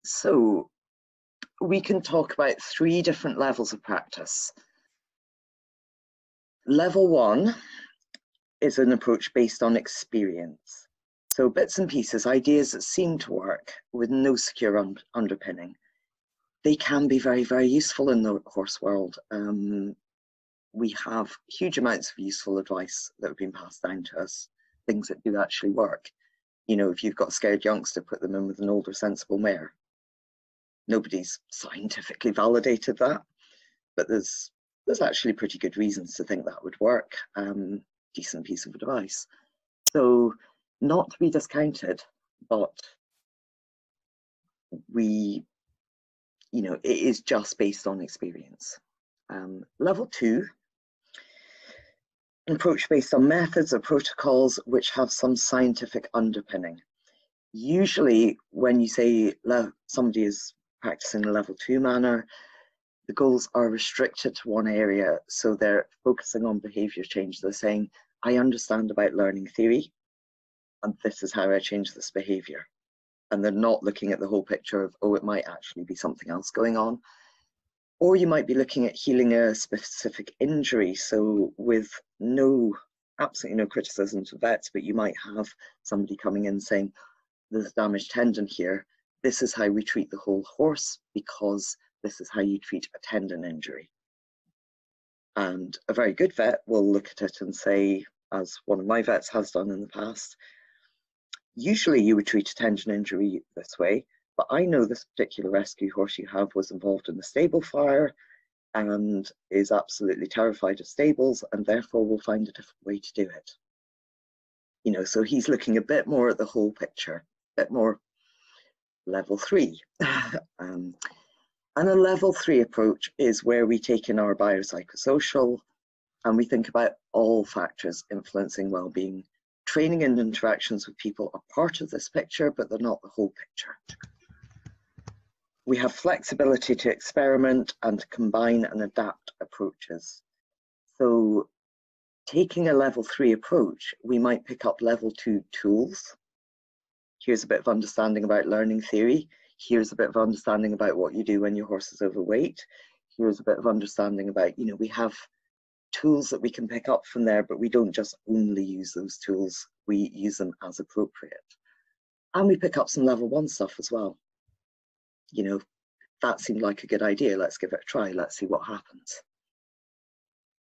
So we can talk about 3 different levels of practice. Level 1 is an approach based on experience. So bits and pieces, ideas that seem to work with no secure underpinning. They can be very, very useful in the horse world. We have huge amounts of useful advice that have been passed down to us, things that do actually work. You know, if you've got a scared youngster, put them in with an older, sensible mare. Nobody's scientifically validated that, but there's actually pretty good reasons to think that would work. Decent piece of advice. So not to be discounted, but it is just based on experience. Level 2, an approach based on methods or protocols which have some scientific underpinning. Usually when you say somebody is practicing in a level 2 manner, the goals are restricted to one area, so they're focusing on behaviour change. They're saying, I understand about learning theory, and this is how I change this behaviour. And they're not looking at the whole picture of, oh, it might actually be something else going on. Or you might be looking at healing a specific injury. So with absolutely no criticism to vets, but you might have somebody coming in saying, there's a damaged tendon here. This is how we treat the whole horse because this is how you treat a tendon injury. And a very good vet will look at it and say, as one of my vets has done in the past, usually you would treat a tendon injury this way, but I know this particular rescue horse you have was involved in a stable fire and is absolutely terrified of stables, and therefore will find a different way to do it. You know, so he's looking a bit more at the whole picture, a bit more level 3. And a level 3 approach is where we take in our biopsychosocial and we think about all factors influencing well-being. Training and interactions with people are part of this picture, but they're not the whole picture. We have flexibility to experiment and combine and adapt approaches. So taking a level 3 approach, we might pick up level 2 tools. Here's a bit of understanding about learning theory. Here's a bit of understanding about what you do when your horse is overweight. Here's a bit of understanding about, we have tools that we can pick up from there, but we don't just only use those tools, we use them as appropriate. And we pick up some level 1 stuff as well. That seemed like a good idea, let's give it a try, let's see what happens.